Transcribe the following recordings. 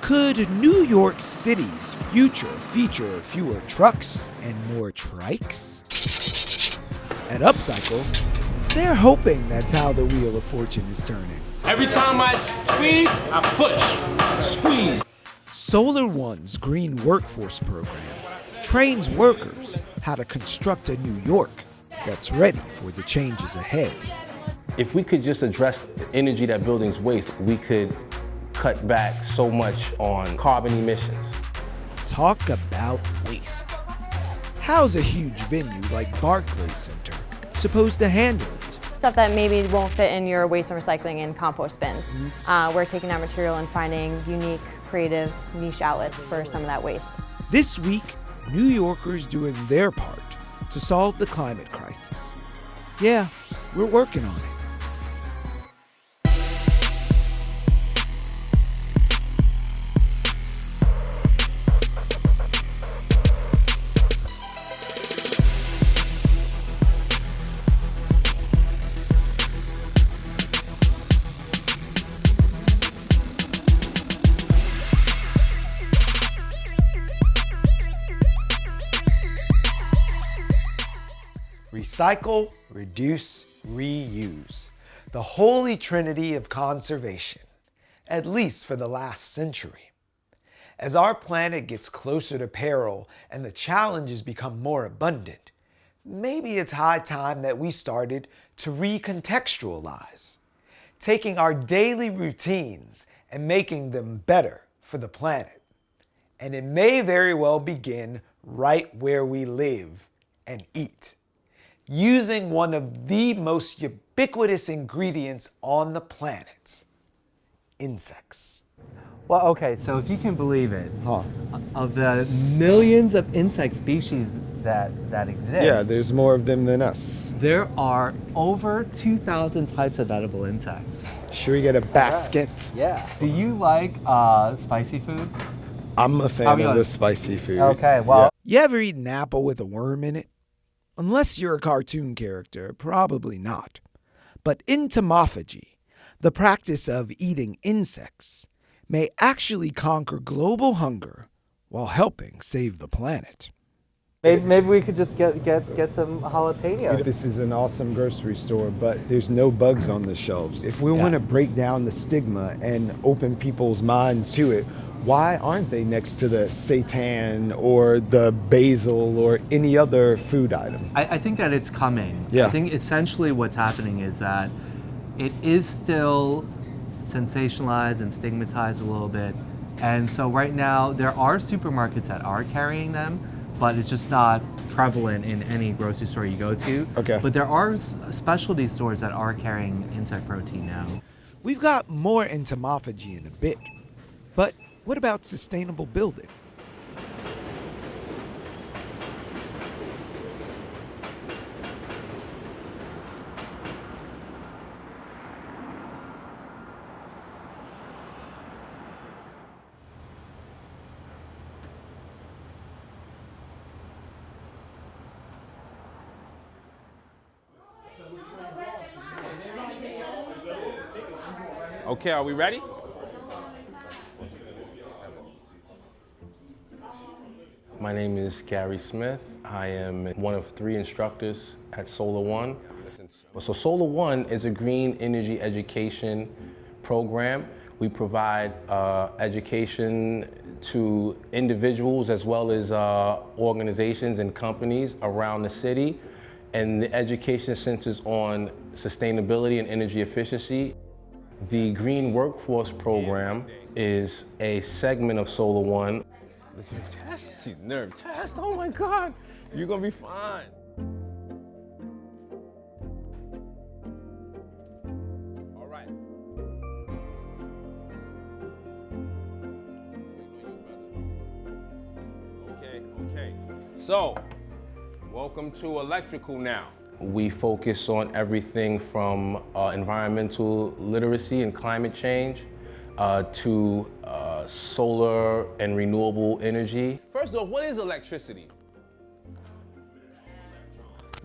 Could New York City's future feature fewer trucks and more trikes? At Upcycles, they're hoping that's how the wheel of fortune is turning. Every time I squeeze, I push. Squeeze. Solar One's Green Workforce Program trains workers how to construct a New York that's ready for the changes ahead. If we could just address the energy that buildings waste, we could cut back so much on carbon emissions. Talk about waste. How's a huge venue like Barclays Center supposed to handle it? Stuff that maybe won't fit in your waste and recycling and compost bins. We're taking that material and finding unique, creative, niche outlets for some of that waste. This week, New Yorkers doing their part to solve the climate crisis. Yeah, we're working on it. Recycle, reduce, reuse. The holy trinity of conservation, at least for the last century. As our planet gets closer to peril and the challenges become more abundant, maybe it's high time that we started to recontextualize, taking our daily routines and making them better for the planet. And it may very well begin right where we live and eat, using one of the most ubiquitous ingredients on the planet, insects. Well, okay, so if you can believe it, of the millions of insect species that exist, yeah, there's more of them than us. there are over 2,000 types of edible insects. Should we get a basket? Yeah. Do you like spicy food? I'm a fan of the spicy food. Okay, well. You ever eat an apple with a worm in it? Unless you're a cartoon character, probably not. But entomophagy, the practice of eating insects, may actually conquer global hunger while helping save the planet. Maybe we could just get some jalapeno. This is an awesome grocery store, but there's no bugs on the shelves. If we want to break down the stigma and open people's minds to it, why aren't they next to the seitan or the basil or any other food item? I think that it's coming. Yeah. I think essentially what's happening is that it is still sensationalized and stigmatized a little bit. And so right now there are supermarkets that are carrying them, but it's just not prevalent in any grocery store you go to. Okay. But there are specialty stores that are carrying insect protein now. We've got more entomophagy in a bit, but what about sustainable building? Okay, are we ready? My name is Gary Smith. I am one of 3 instructors at Solar One. So Solar One is a green energy education program. We provide education to individuals as well as organizations and companies around the city. And the education centers on sustainability and energy efficiency. The Green Workforce Program is a segment of Solar One. Test, nerve test, oh my God, you're gonna be fine. All right. Okay. So, welcome to electrical now. We focus on everything from environmental literacy and climate change to solar and renewable energy. First off, what is electricity?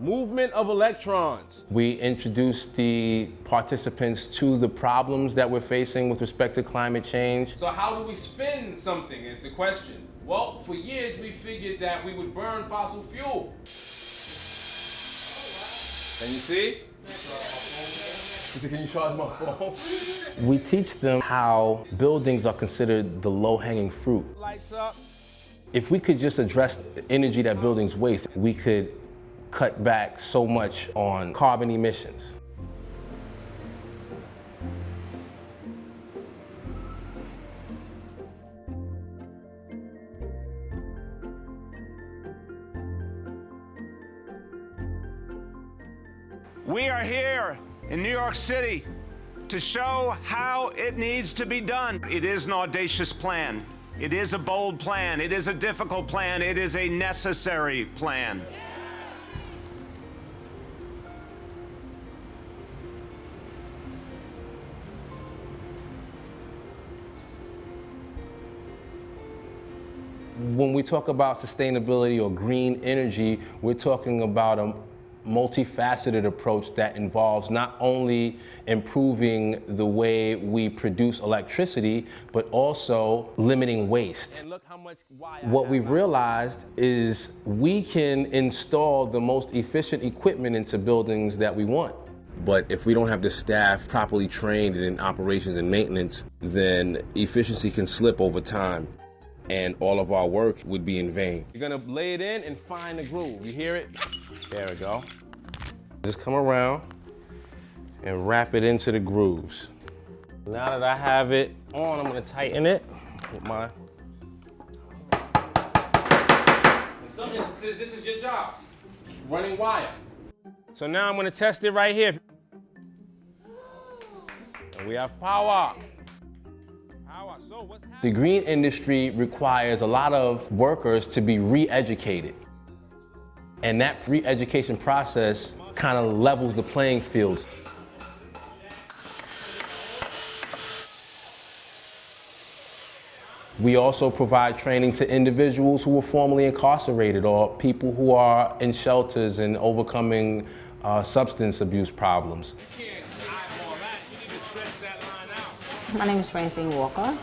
Movement of electrons. We introduced the participants to the problems that we're facing with respect to climate change. So how do we spin something is the question. Well, for years we figured that we would burn fossil fuel. And you see? Can you charge my phone? We teach them how buildings are considered the low-hanging fruit. Lights up. If we could just address the energy that buildings waste, we could cut back so much on carbon emissions. We are here in New York City to show how it needs to be done. It is an audacious plan. It is a bold plan. It is a difficult plan. It is a necessary plan. When we talk about sustainability or green energy, we're talking about a multifaceted approach that involves not only improving the way we produce electricity, but also limiting waste. And look how much What we've realized is we can install the most efficient equipment into buildings that we want. But if we don't have the staff properly trained in operations and maintenance, then efficiency can slip over time, and all of our work would be in vain. You're gonna lay it in and find the groove. You hear it? There we go. Just come around and wrap it into the grooves. Now that I have it on, I'm gonna tighten it with my... In some instances, this is your job. Running wire. So now I'm gonna test it right here. And we have power. So what's happening? The green industry requires a lot of workers to be re-educated. And that re-education process kind of levels the playing field. We also provide training to individuals who were formerly incarcerated or people who are in shelters and overcoming substance abuse problems. My name is Francine Walker.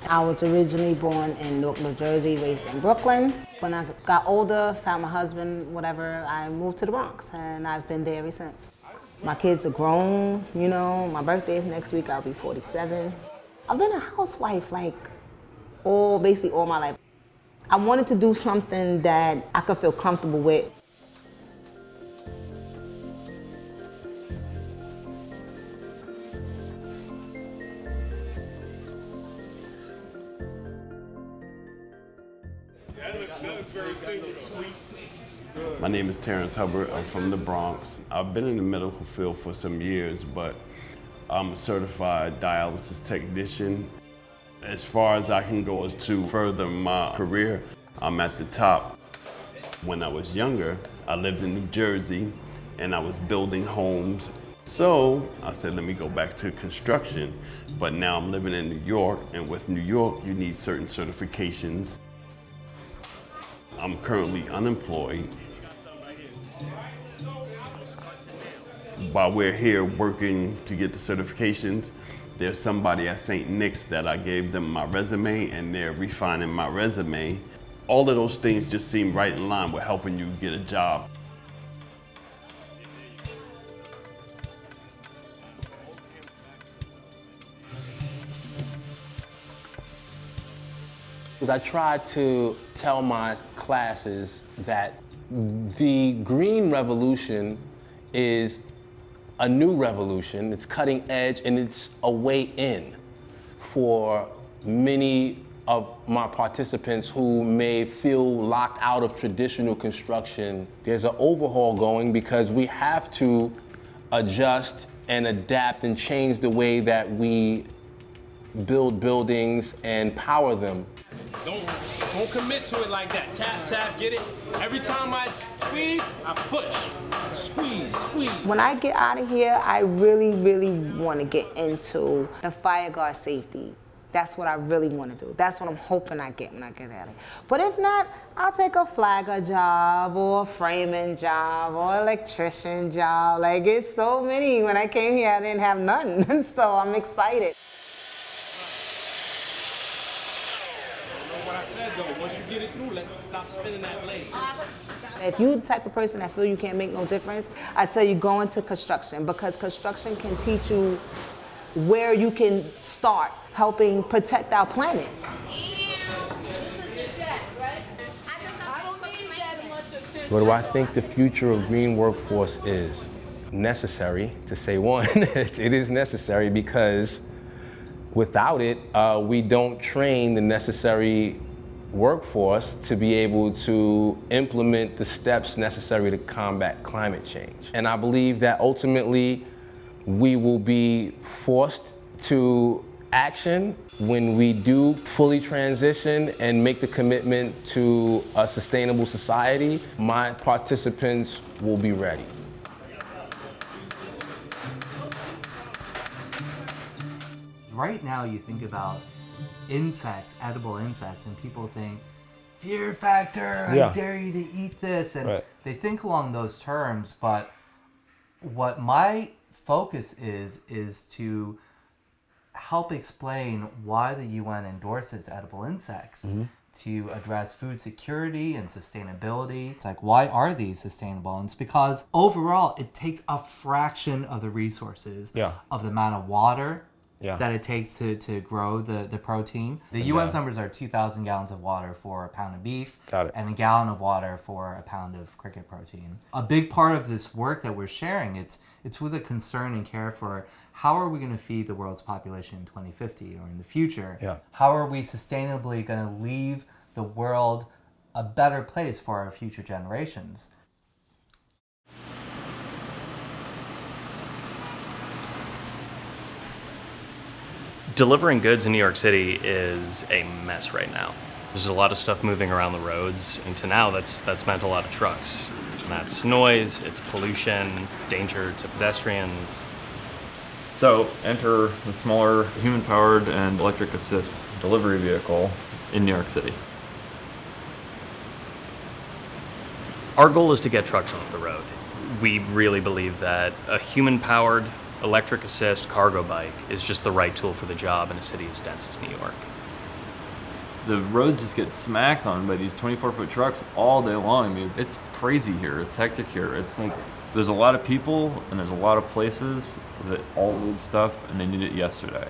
I was originally born in Newark, New Jersey, raised in Brooklyn. When I got older, found my husband, whatever, I moved to the Bronx, and I've been there ever since. My kids are grown, you know, my birthday is next week, I'll be 47. I've been a housewife basically all my life. I wanted to do something that I could feel comfortable with. My name is Terrence Hubbard. I'm from the Bronx. I've been in the medical field for some years, but I'm a certified dialysis technician. As far as I can go is to further my career, I'm at the top. When I was younger, I lived in New Jersey and I was building homes. So I said, let me go back to construction. But now I'm living in New York, and with New York, you need certain certifications. I'm currently unemployed. While we're here working to get the certifications, there's somebody at St. Nick's that I gave them my resume, and they're refining my resume. All of those things just seem right in line with helping you get a job. I try to tell my classes that the green revolution is a new revolution. It's cutting edge, and it's a way in for many of my participants who may feel locked out of traditional construction. There's an overhaul going because we have to adjust and adapt and change the way that we build buildings and power them. Don't commit to it like that. Tap, tap, get it. Every time I squeeze, I push. Squeeze, squeeze. When I get out of here, I really, really want to get into the fire guard safety. That's what I really want to do. That's what I'm hoping I get when I get out of here. But if not, I'll take a flagger job or a framing job or electrician job. Like, it's so many. When I came here, I didn't have none. So I'm excited. What I said though, once you get it through, stop spinning that blade. If you're the type of person that feel you can't make no difference, I tell you go into construction, because construction can teach you where you can start helping protect our planet. What do I think the future of green workforce is? Necessary, to say one. It is necessary because without it, we don't train the necessary workforce to be able to implement the steps necessary to combat climate change. And I believe that ultimately we will be forced to action when we do fully transition and make the commitment to a sustainable society. My participants will be ready. Right now you think about insects, edible insects, and people think, fear factor, I dare you to eat this. And they think along those terms, but what my focus is to help explain why the UN endorses edible insects to address food security and sustainability. It's like, why are these sustainable? And it's because overall it takes a fraction of the resources of the amount of water that it takes to grow the protein. The UN's numbers are 2,000 gallons of water for a pound of beef and a gallon of water for a pound of cricket protein. A big part of this work that we're sharing, it's with a concern and care for how are we going to feed the world's population in 2050 or in the future? How are we sustainably going to leave the world a better place for our future generations? Delivering goods in New York City is a mess right now. There's a lot of stuff moving around the roads, and to now that's meant a lot of trucks. And that's noise, it's pollution, danger to pedestrians. So enter the smaller human-powered and electric assist delivery vehicle in New York City. Our goal is to get trucks off the road. We really believe that a human-powered electric assist cargo bike is just the right tool for the job in a city as dense as New York. The roads just get smacked on by these 24-foot trucks all day long. I mean, it's crazy here. It's hectic here. It's like there's a lot of people and there's a lot of places that all need stuff and they need it yesterday.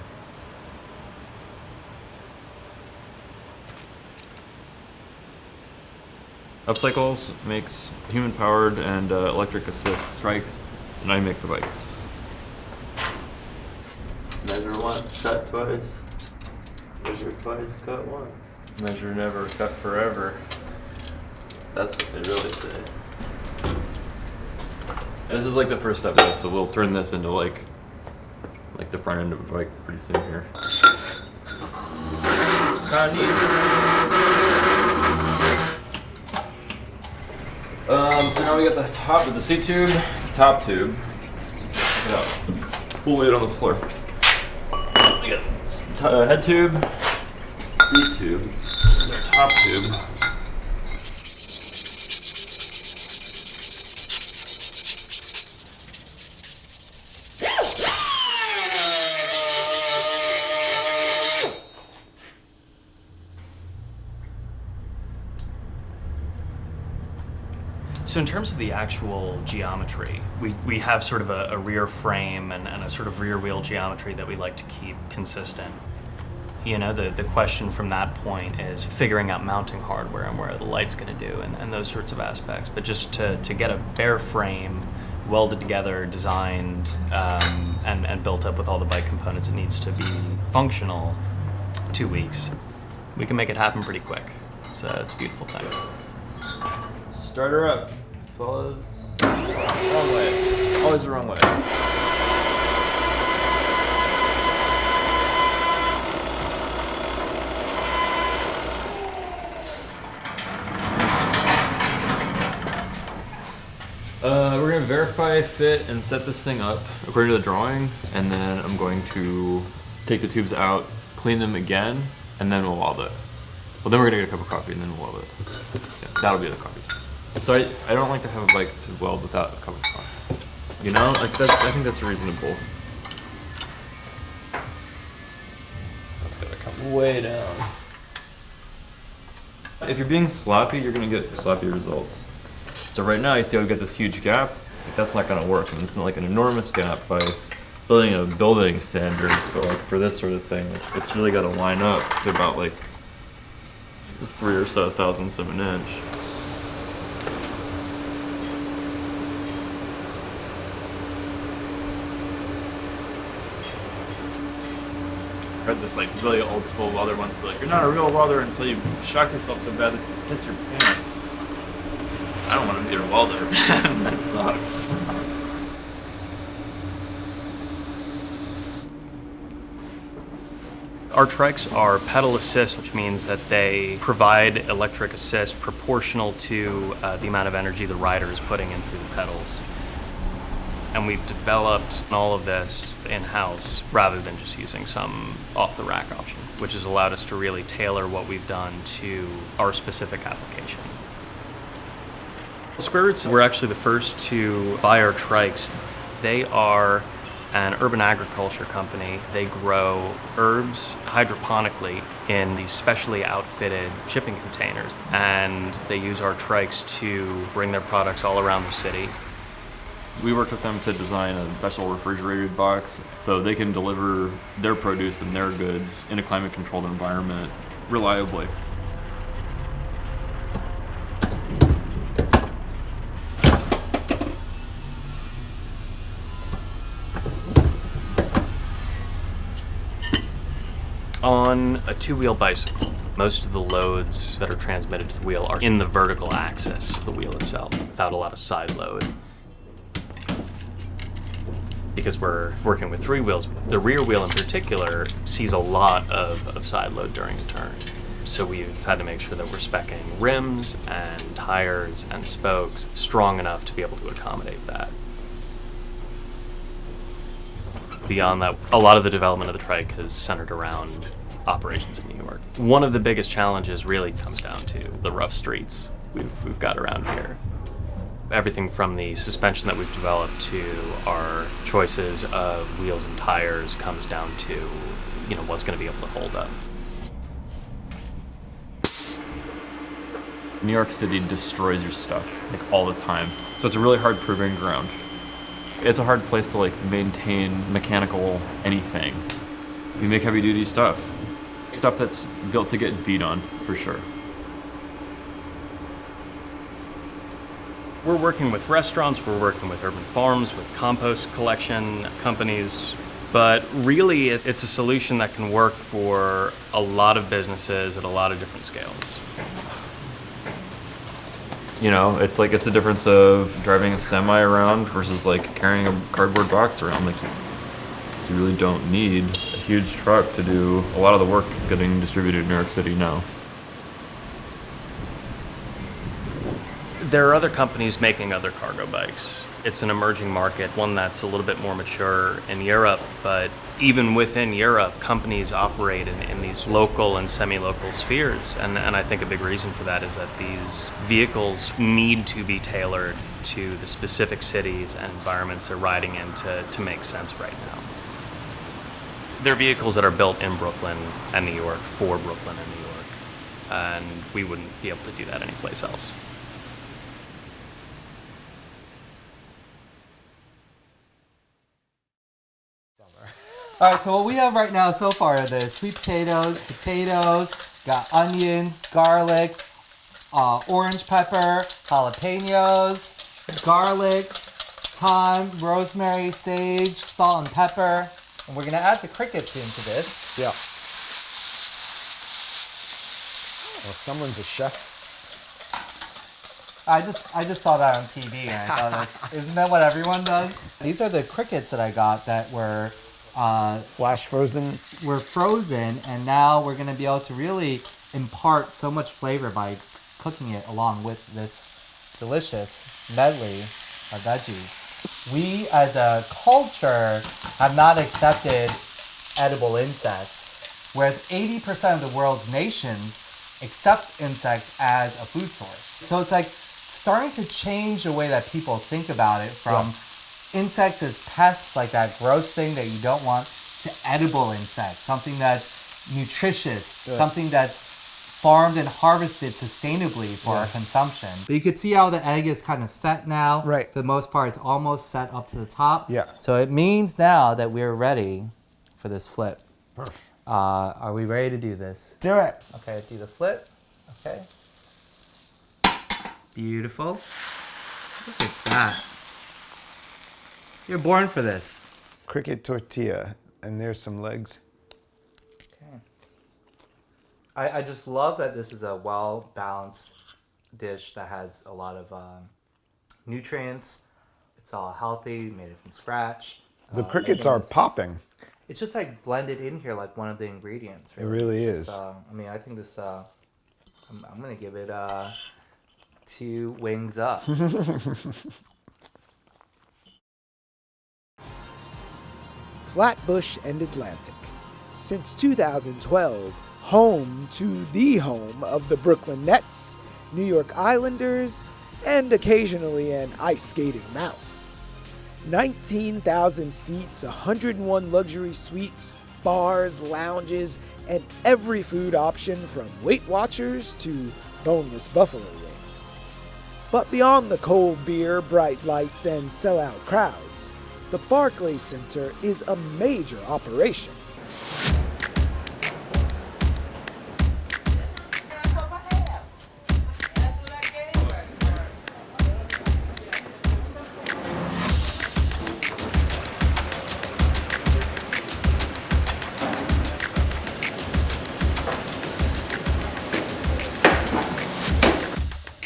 Upcycles makes human-powered and electric assist strikes, and I make the bikes. Measure once, cut twice. Measure twice, cut once. Measure never, cut forever. That's what they really say. This is like the first step of this, so we'll turn this into like the front end of a bike pretty soon here. So now we got the top of the C-tube, top tube. Check it out. We'll lay it on the floor. We got head tube, C-tube. This is our top tube. So in terms of the actual geometry, we have sort of a rear frame and a sort of rear wheel geometry that we like to keep consistent. You know, the question from that point is figuring out mounting hardware and where the light's going to do and those sorts of aspects. But just to get a bare frame, welded together, designed, and built up with all the bike components it needs to be functional, 2 weeks. We can make it happen pretty quick. It's a beautiful thing. Start her up, fellas. Wrong way. Always the wrong way. We're going to verify fit and set this thing up according to the drawing, and then I'm going to take the tubes out, clean clean them again, and then we'll weld it. Well, then we're gonna get a cup of coffee, and then we'll weld it. Yeah, that'll be the coffee time. So I don't like to have a bike to weld without a cup of coffee. You know, like I think that's reasonable. That's gotta come way down. If you're being sloppy, you're gonna get sloppy results. So right now, you see how we got this huge gap? Like, that's not gonna work. I mean, it's not like an enormous gap by building a building standards, but like for this sort of thing, it's really gotta line up to about like 3 or so thousandths of an inch. I heard this like really old school welder once be like, you're not a real welder until you shock yourself so bad that you piss your pants. I don't want to be a welder, man. That sucks. Our trikes are pedal assist, which means that they provide electric assist proportional to the amount of energy the rider is putting in through the pedals. And we've developed all of this in-house rather than just using some off-the-rack option, which has allowed us to really tailor what we've done to our specific application. Square Roots, we're actually the first to buy our trikes. They are an urban agriculture company. They grow herbs hydroponically in these specially outfitted shipping containers, and they use our trikes to bring their products all around the city. We worked with them to design a special refrigerated box so they can deliver their produce and their goods in a climate-controlled environment reliably. On a two-wheel bicycle, most of the loads that are transmitted to the wheel are in the vertical axis of the wheel itself, without a lot of side load. Because we're working with three wheels, the rear wheel in particular sees a lot of side load during a turn. So we've had to make sure that we're speccing rims and tires and spokes strong enough to be able to accommodate that. Beyond that, a lot of the development of the trike has centered around operations in New York. One of the biggest challenges really comes down to the rough streets we've got around here. Everything from the suspension that we've developed to our choices of wheels and tires comes down to, you know, what's going to be able to hold up. New York City destroys your stuff, like, all the time. So it's a really hard proving ground. It's a hard place to, like, maintain mechanical anything. We make heavy duty stuff. Stuff that's built to get beat on, for sure. We're working with restaurants, we're working with urban farms, with compost collection companies, but really it's a solution that can work for a lot of businesses at a lot of different scales. You know, it's like, it's the difference of driving a semi around versus like carrying a cardboard box around. Like, you really don't need a huge truck to do a lot of the work that's getting distributed in New York City now. There are other companies making other cargo bikes. It's an emerging market, one that's a little bit more mature in Europe, but even within Europe, companies operate in these local and semi-local spheres. And I think a big reason for that is that these vehicles need to be tailored to the specific cities and environments they're riding in to make sense right now. They're vehicles that are built in Brooklyn and New York for Brooklyn and New York, and we wouldn't be able to do that anyplace else. All right, so what we have right now so far are the sweet potatoes, got onions, garlic, orange pepper, jalapenos, garlic, thyme, rosemary, sage, salt, and pepper. And we're gonna add the crickets into this. Yeah. Well, someone's a chef. I just saw that on TV and I thought, isn't that what everyone does? These are the crickets that I got that were flash frozen. We're frozen, and now we're going to be able to really impart so much flavor by cooking it along with this delicious medley of veggies. We as a culture have not accepted edible insects. whereas 80% of the world's nations accept insects as a food source. So it's like starting to change the way that people think about it from insects as pests, like that gross thing that you don't want, to edible insects, something that's nutritious, something that's farmed and harvested sustainably for our consumption. But you can see how the egg is kind of set now. Right. For the most part, it's almost set up to the top. Yeah. So it means now that we're ready for this flip. Perfect. Are we ready to do this? Do it. Okay, do the flip. Okay. Beautiful. Look at that. You're born for this. Cricket tortilla, and there's some legs. Okay. I just love that this is a well-balanced dish that has a lot of nutrients. It's all healthy, made it from scratch. The crickets are popping. It's just like blended in here like one of the ingredients. It really is. I mean, I think this, I'm gonna give it 2 wings up. Flatbush and Atlantic. Since 2012, home to the home of the Brooklynites, New York Islanders, and occasionally an ice skating mouse. 19,000 seats, 101 luxury suites, bars, lounges, and every food option from Weight Watchers to boneless buffalo wings. But beyond the cold beer, bright lights, and sellout crowds, the Barclays Center is a major operation.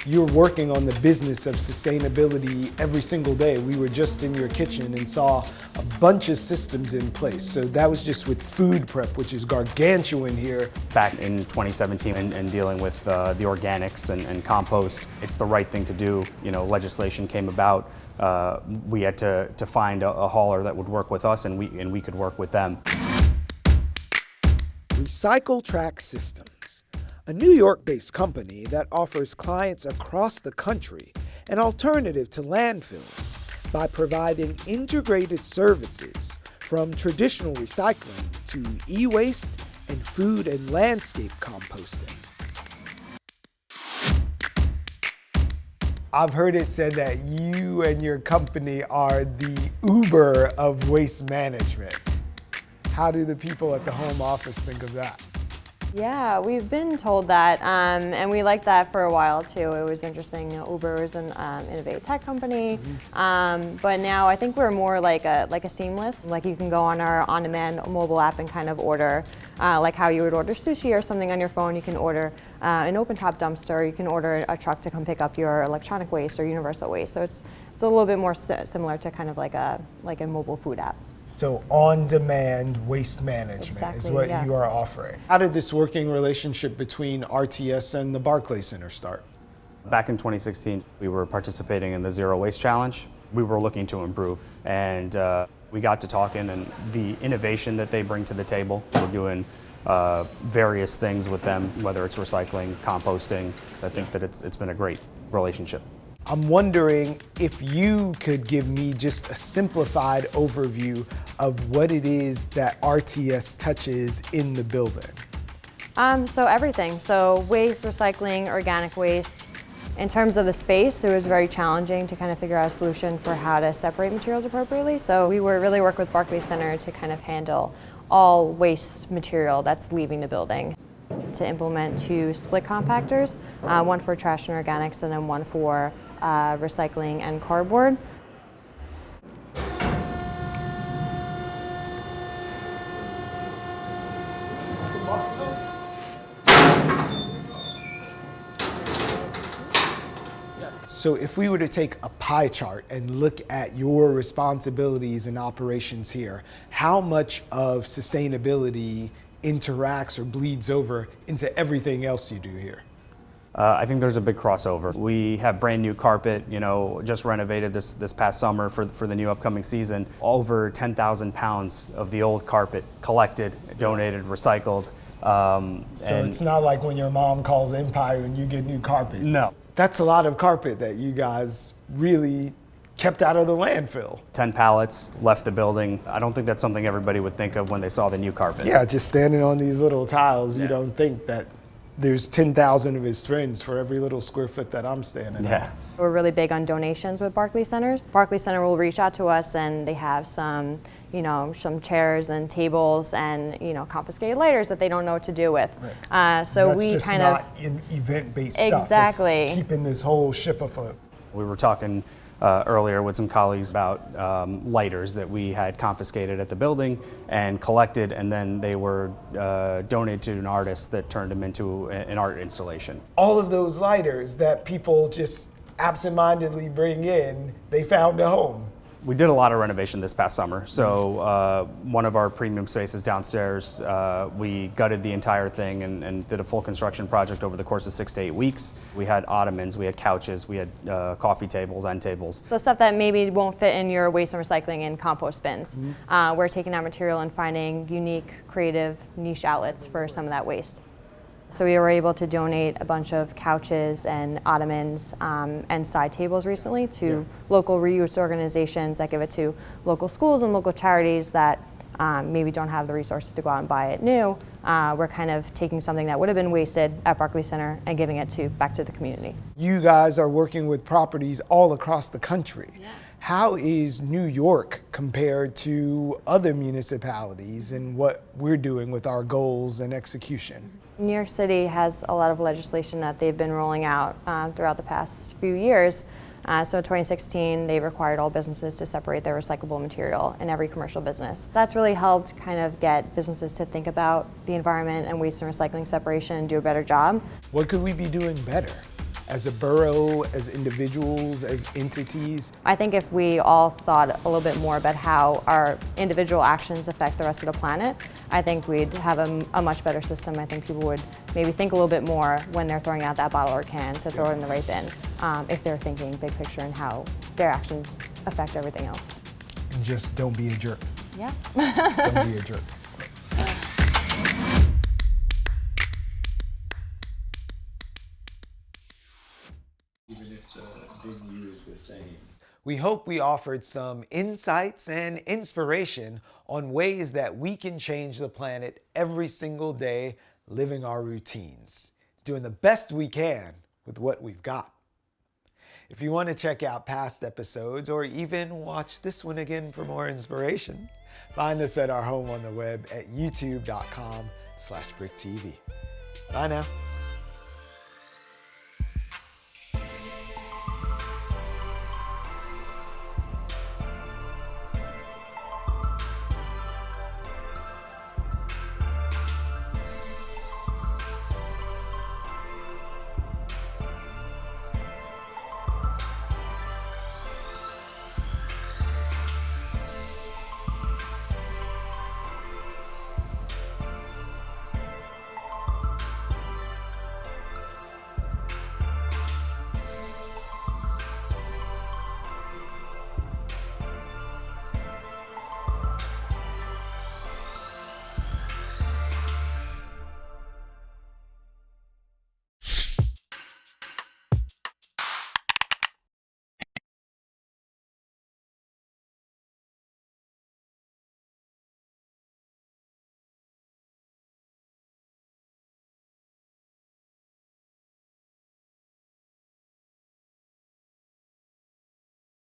You're working on the business of sustainability every single day. We were just in your kitchen and saw a bunch of systems in place. So that was just with food prep, which is gargantuan here. Back in 2017 and dealing with the organics and compost, it's the right thing to do. You know, legislation came about. We had to find a hauler that would work with us, and we could work with them. Recycle Track Systems, a New York-based company that offers clients across the country an alternative to landfills by providing integrated services from traditional recycling to e-waste and food and landscape composting. I've heard it said that you and your company are the Uber of waste management. How do the people at the home office think of that? Yeah, we've been told that, and we liked that for a while too. It was interesting. You know, Uber was an innovative tech company, but now I think we're more like a seamless. Like you can go on our on-demand mobile app and kind of order, like how you would order sushi or something on your phone. You can order an open-top dumpster. You can order a truck to come pick up your electronic waste or universal waste. So it's a little bit more similar to kind of like a mobile food app. So on-demand waste management is what you are offering. How did this working relationship between RTS and the Barclays Center start? Back in 2016, we were participating in the Zero Waste Challenge. We were looking to improve, and we got to talking, and the innovation that they bring to the table. We're doing various things with them, whether it's recycling, composting. I think that it's been a great relationship. I'm wondering if you could give me just a simplified overview of what it is that RTS touches in the building. So everything. So waste, recycling, organic waste. In terms of the space, it was very challenging to kind of figure out a solution for how to separate materials appropriately. So we really work with Barclays Center to kind of handle all waste material that's leaving the building. To implement 2 split compactors, one for trash and organics and then one for recycling and cardboard. So if we were to take a pie chart and look at your responsibilities and operations here, how much of sustainability interacts or bleeds over into everything else you do here? I think there's a big crossover. We have brand new carpet, you know, just renovated this past summer for the new upcoming season. Over 10,000 pounds of the old carpet collected, donated, recycled. So it's not like when your mom calls Empire and you get new carpet. No. That's a lot of carpet that you guys really kept out of the landfill. 10 pallets left the building. I don't think that's something everybody would think of when they saw the new carpet. Yeah, just standing on these little tiles, you don't think that there's 10,000 of his friends for every little square foot that I'm standing on. We're really big on donations with Barclay Centers. Barclay Center will reach out to us and they have some, some chairs and tables and, confiscated lighters that they don't know what to do with. Right. So that's we just kind not of in event-based stuff. Exactly. It's keeping this whole ship afloat. We were talking earlier with some colleagues about lighters that we had confiscated at the building and collected, and then they were donated to an artist that turned them into an art installation. All of those lighters that people just absentmindedly bring in, they found a home. We did a lot of renovation this past summer. So one of our premium spaces downstairs, we gutted the entire thing and did a full construction project over the course of 6 to 8 weeks. We had ottomans, we had couches, we had coffee tables, end tables. So stuff that maybe won't fit in your waste and recycling and compost bins. We're taking that material and finding unique, creative, niche outlets for some of that waste. So we were able to donate a bunch of couches and ottomans and side tables recently to local reuse organizations that give it to local schools and local charities that maybe don't have the resources to go out and buy it new. We're kind of taking something that would have been wasted at Barclay Center and giving it back to the community. You guys are working with properties all across the country. How is New York compared to other municipalities and what we're doing with our goals and execution? New York City has a lot of legislation that they've been rolling out throughout the past few years. So in 2016, they required all businesses to separate their recyclable material in every commercial business. That's really helped kind of get businesses to think about the environment and waste and recycling separation and do a better job. What could we be doing better? As a borough, as individuals, as entities? I think if we all thought a little bit more about how our individual actions affect the rest of the planet, I think we'd have a much better system. I think people would maybe think a little bit more when they're throwing out that bottle or can to throw it in the right bin, if they're thinking big picture and how their actions affect everything else. And just don't be a jerk. Yeah. Don't be a jerk. Even if the venue is the same. We hope we offered some insights and inspiration on ways that we can change the planet every single day, living our routines, doing the best we can with what we've got. If you want to check out past episodes or even watch this one again for more inspiration, find us at our home on the web at youtube.com/BRIC TV. Bye now.